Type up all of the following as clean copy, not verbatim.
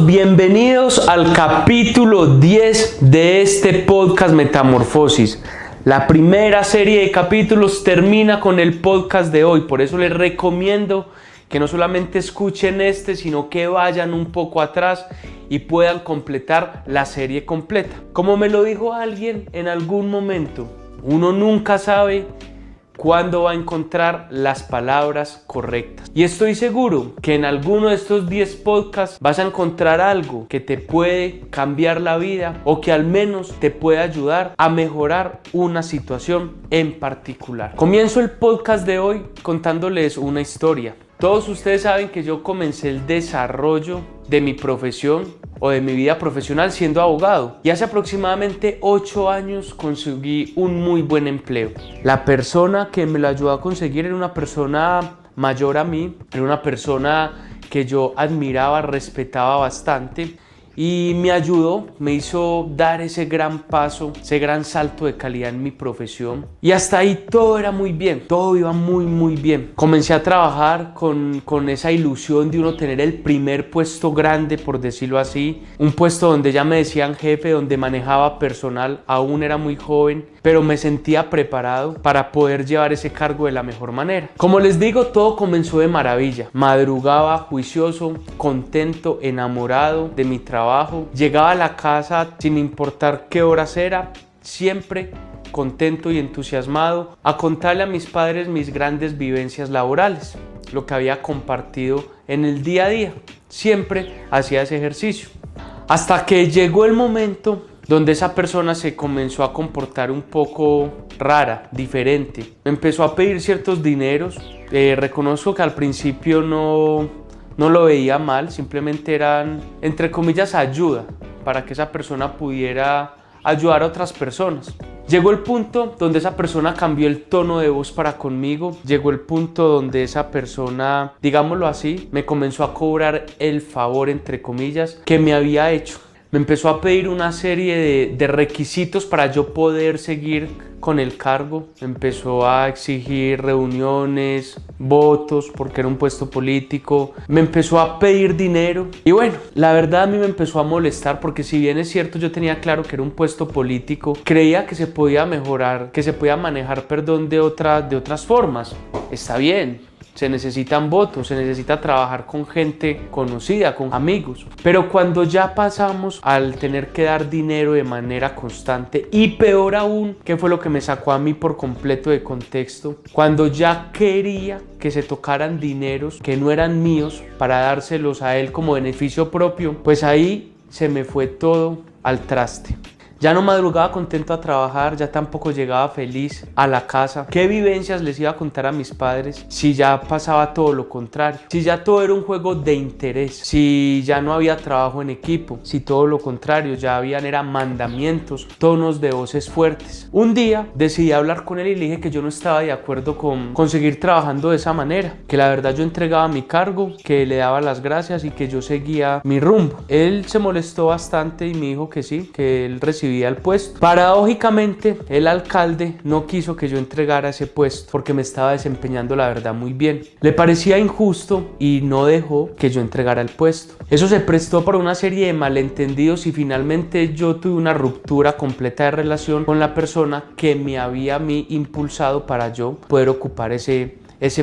Bienvenidos al capítulo 10 de este podcast Metamorfosis. La primera serie de capítulos termina con el podcast de hoy, por eso les recomiendo que no solamente escuchen sino que vayan un poco atrás y puedan completar la serie completa. Como me lo dijo alguien en algún momento, uno nunca sabe cuándo va a encontrar las palabras correctas. Y estoy seguro que en alguno de estos 10 podcasts vas a encontrar algo que te puede cambiar la vida o que al menos te puede ayudar a mejorar una situación en particular. Comienzo el podcast de hoy contándoles una historia. Todos ustedes saben que yo comencé el desarrollo de mi profesión o de mi vida profesional siendo abogado, y hace aproximadamente 8 años conseguí un muy buen empleo. La persona que me lo ayudó a conseguir era una persona mayor a mí, era una persona que yo admiraba, respetaba bastante, y me ayudó, me hizo dar ese gran paso, ese gran salto de calidad en mi profesión. Y hasta ahí todo era muy bien, todo iba muy bien. Comencé a trabajar con esa ilusión de uno tener el primer puesto grande, por decirlo así. Un puesto donde ya me decían jefe, donde manejaba personal, aún era muy joven, pero me sentía preparado para poder llevar ese cargo de la mejor manera. Como les digo, todo comenzó de maravilla. Madrugaba juicioso, contento, enamorado de mi trabajo. Llegaba a la casa sin importar qué horas era, siempre contento y entusiasmado a contarle a mis padres mis grandes vivencias laborales, lo que había compartido en el día a día. Siempre hacía ese ejercicio. Hasta que llegó el momento donde esa persona se comenzó a comportar un poco rara, diferente. Me empezó a pedir ciertos dineros. Reconozco que al principio no lo veía mal, simplemente eran, entre comillas, ayuda para que esa persona pudiera ayudar a otras personas. Llegó el punto donde esa persona cambió el tono de voz para conmigo. Llegó el punto donde esa persona, digámoslo así, me comenzó a cobrar el favor, entre comillas, que me había hecho. Me empezó a pedir una serie de requisitos para yo poder seguir con el cargo. Me empezó a exigir reuniones, votos, porque era un puesto político. Me empezó a pedir dinero. Y bueno, la verdad a mí me empezó a molestar, porque si bien es cierto yo tenía claro que era un puesto político, creía que se podía mejorar, que se podía manejar, de otras formas. Está bien. Se necesitan votos, se necesita trabajar con gente conocida, con amigos. Pero cuando ya pasamos al tener que dar dinero de manera constante, y peor aún, que fue lo que me sacó a mí por completo de contexto, cuando ya quería que se tocaran dineros que no eran míos para dárselos a él como beneficio propio, pues ahí se me fue todo al traste. Ya no madrugaba contento a trabajar, ya tampoco llegaba feliz a la casa. ¿Qué vivencias les iba a contar a mis padres si ya pasaba todo lo contrario? Si ya todo era un juego de interés, si ya no había trabajo en equipo, si todo lo contrario, ya eran mandamientos, tonos de voces fuertes. Un día decidí hablar con él y le dije que yo no estaba de acuerdo con seguir trabajando de esa manera, que la verdad yo entregaba mi cargo, que le daba las gracias y que yo seguía mi rumbo. Él se molestó bastante y me dijo que sí, que él recibía el puesto. Paradójicamente, el alcalde no quiso que yo entregara ese puesto porque me estaba desempeñando, la verdad, muy bien. Le parecía injusto y no dejó que yo entregara el puesto. Eso se prestó para una serie de malentendidos y finalmente yo tuve una ruptura completa de relación con la persona que me había impulsado para yo poder ocupar ese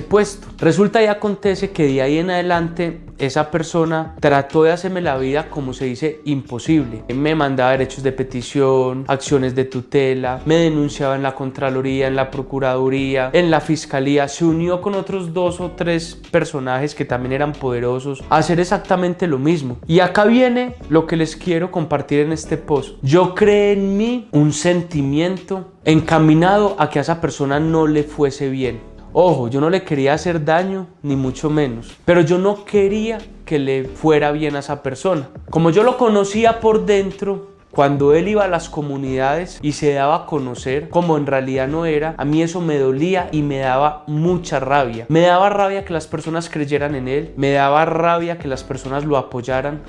puesto. Resulta y acontece que de ahí en adelante esa persona trató de hacerme la vida, como se dice, imposible. Me mandaba derechos de petición, acciones de tutela, me denunciaba en la Contraloría, en la Procuraduría, en la Fiscalía. Se unió con otros 2 o 3 personajes que también eran poderosos a hacer exactamente lo mismo. Y acá viene lo que les quiero compartir en este post. Yo creé en mí un sentimiento encaminado a que a esa persona no le fuese bien. Ojo, yo no le quería hacer daño, ni mucho menos, pero yo no quería que le fuera bien a esa persona. Como yo lo conocía por dentro, cuando él iba a las comunidades y se daba a conocer como en realidad no era, a mí eso me dolía y me daba mucha rabia. Me daba rabia que las personas creyeran en él, me daba rabia que las personas lo apoyaran.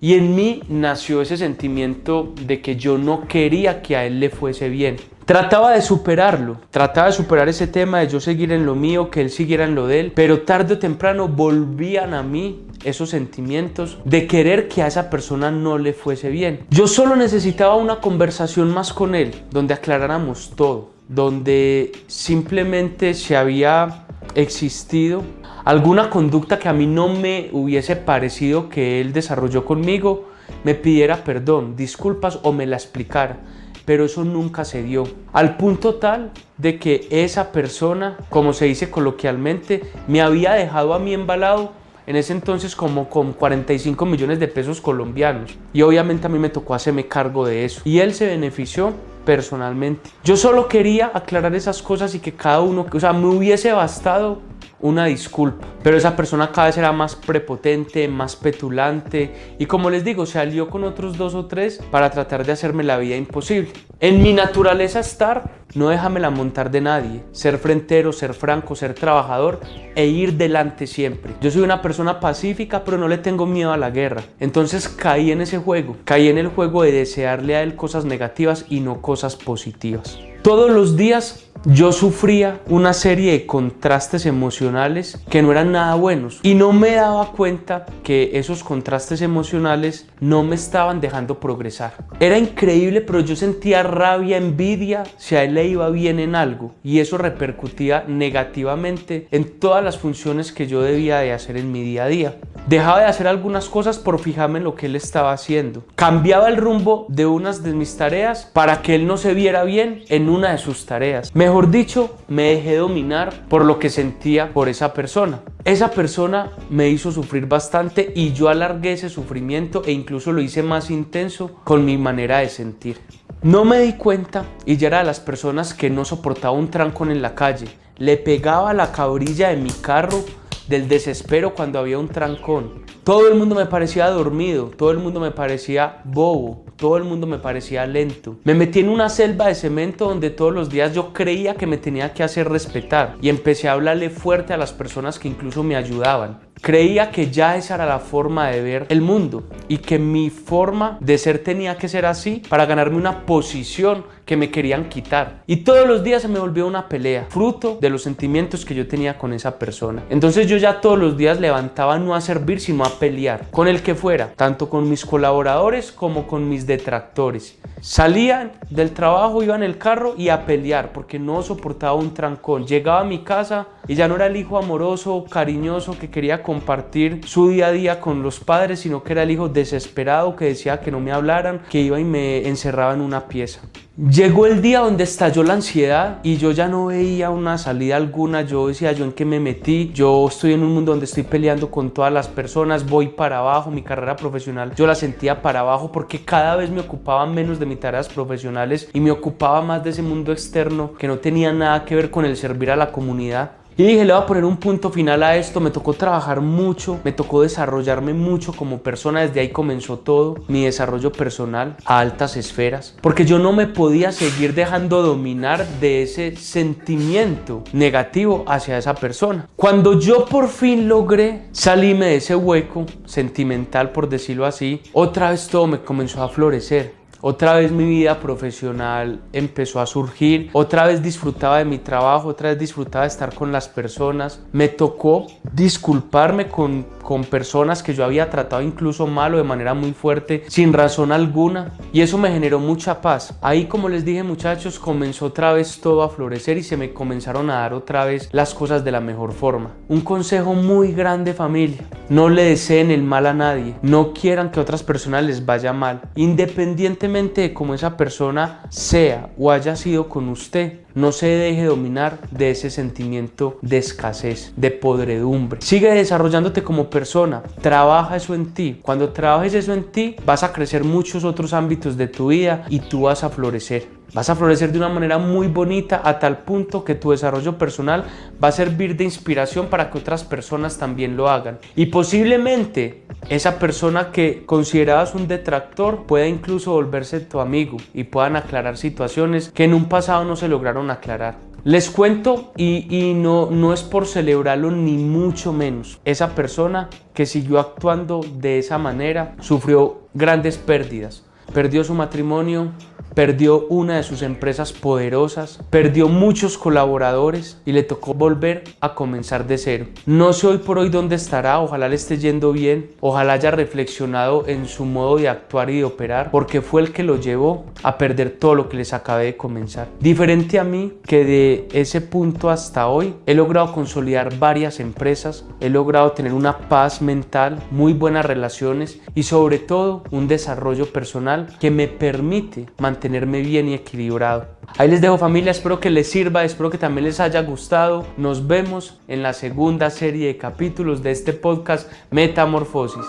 Y en mí nació ese sentimiento de que yo no quería que a él le fuese bien. Trataba de superarlo, trataba de superar ese tema de yo seguir en lo mío, que él siguiera en lo de él, pero tarde o temprano volvían a mí esos sentimientos de querer que a esa persona no le fuese bien. Yo solo necesitaba una conversación más con él, donde aclaráramos todo, donde simplemente se había existido alguna conducta que a mí no me hubiese parecido que él desarrolló conmigo, me pidiera perdón, disculpas o me la explicara. Pero eso nunca se dio, al punto tal de que esa persona, como se dice coloquialmente, me había dejado a mí embalado en ese entonces como con 45 millones de pesos colombianos, y obviamente a mí me tocó hacerme cargo de eso, y él se benefició personalmente. Yo solo quería aclarar esas cosas y que cada uno, o sea, me hubiese bastado una disculpa, pero esa persona cada vez era más prepotente, más petulante, y como les digo, se alió con otros 2 o 3 para tratar de hacerme la vida imposible. En mi naturaleza estar, no déjamela montar de nadie, ser frentero, ser franco, ser trabajador e ir delante siempre. Yo soy una persona pacífica, pero no le tengo miedo a la guerra. Entonces caí en ese juego, caí en el juego de desearle a él cosas negativas y no cosas positivas. Todos los días yo sufría una serie de contrastes emocionales que no eran nada buenos, y no me daba cuenta que esos contrastes emocionales no me estaban dejando progresar. Era increíble, pero yo sentía rabia, envidia si a él le iba bien en algo, y eso repercutía negativamente en todas las funciones que yo debía de hacer en mi día a día. Dejaba de hacer algunas cosas por fijarme en lo que él estaba haciendo. Cambiaba el rumbo de unas de mis tareas para que él no se viera bien en una de sus tareas. Mejor dicho, me dejé dominar por lo que sentía por esa persona. Esa persona me hizo sufrir bastante y yo alargué ese sufrimiento e incluso lo hice más intenso con mi manera de sentir. No me di cuenta y ya era de las personas que no soportaba un trancón en la calle. Le pegaba la cabrilla de mi carro del desespero cuando había un trancón. Todo el mundo me parecía dormido, todo el mundo me parecía bobo, todo el mundo me parecía lento. Me metí en una selva de cemento donde todos los días yo creía que me tenía que hacer respetar, y empecé a hablarle fuerte a las personas que incluso me ayudaban. Creía que ya esa era la forma de ver el mundo y que mi forma de ser tenía que ser así para ganarme una posición que me querían quitar. Y todos los días se me volvió una pelea, fruto de los sentimientos que yo tenía con esa persona. Entonces yo ya todos los días levantaba no a servir sino a pelear, con el que fuera, tanto con mis colaboradores como con mis detractores. Salía del trabajo, iba en el carro y a pelear porque no soportaba un trancón. Llegaba a mi casa y ya no era el hijo amoroso, cariñoso que quería compartir su día a día con los padres, sino que era el hijo desesperado que decía que no me hablaran, que iba y me encerraba en una pieza. Llegó el día donde estalló la ansiedad y yo ya no veía una salida alguna. Yo decía, ¿yo en qué me metí? Yo estoy en un mundo donde estoy peleando con todas las personas, voy para abajo, mi carrera profesional yo la sentía para abajo porque cada vez me ocupaba menos de mis tareas profesionales y me ocupaba más de ese mundo externo que no tenía nada que ver con el servir a la comunidad. Y dije, le voy a poner un punto final a esto. Me tocó trabajar mucho, me tocó desarrollarme mucho como persona. Desde ahí comenzó todo mi desarrollo personal a altas esferas, porque yo no me podía seguir dejando dominar de ese sentimiento negativo hacia esa persona. Cuando yo por fin logré salirme de ese hueco sentimental, por decirlo así, otra vez todo me comenzó a florecer. Otra vez mi vida profesional empezó a surgir, otra vez disfrutaba de mi trabajo, otra vez disfrutaba de estar con las personas. Me tocó disculparme con personas que yo había tratado incluso mal o de manera muy fuerte, sin razón alguna, y eso me generó mucha paz. Ahí, como les dije, muchachos, comenzó otra vez todo a florecer y se me comenzaron a dar otra vez las cosas de la mejor forma. Un consejo muy grande, familia: no le deseen el mal a nadie, no quieran que a otras personas les vaya mal, independientemente de cómo esa persona sea o haya sido con usted. No se deje dominar de ese sentimiento de escasez, de podredumbre. Sigue desarrollándote como persona, trabaja eso en ti. Cuando trabajes eso en ti, vas a crecer muchos otros ámbitos de tu vida y tú vas a florecer. Vas a florecer de una manera muy bonita, a tal punto que tu desarrollo personal va a servir de inspiración para que otras personas también lo hagan. Y posiblemente esa persona que considerabas un detractor pueda incluso volverse tu amigo y puedan aclarar situaciones que en un pasado no se lograron aclarar. Les cuento, y no es por celebrarlo ni mucho menos, esa persona que siguió actuando de esa manera sufrió grandes pérdidas. Perdió su matrimonio, perdió una de sus empresas poderosas, perdió muchos colaboradores y le tocó volver a comenzar de cero. No sé hoy por hoy dónde estará, ojalá le esté yendo bien, ojalá haya reflexionado en su modo de actuar y de operar, porque fue el que lo llevó a perder todo lo que les acabé de comenzar. Diferente a mí, que de ese punto hasta hoy he logrado consolidar varias empresas, he logrado tener una paz mental, muy buenas relaciones y sobre todo un desarrollo personal que me permite mantenerme bien y equilibrado. Ahí les dejo, familia, espero que les sirva, espero que también les haya gustado. Nos vemos en la segunda serie de capítulos de este podcast Metamorfosis.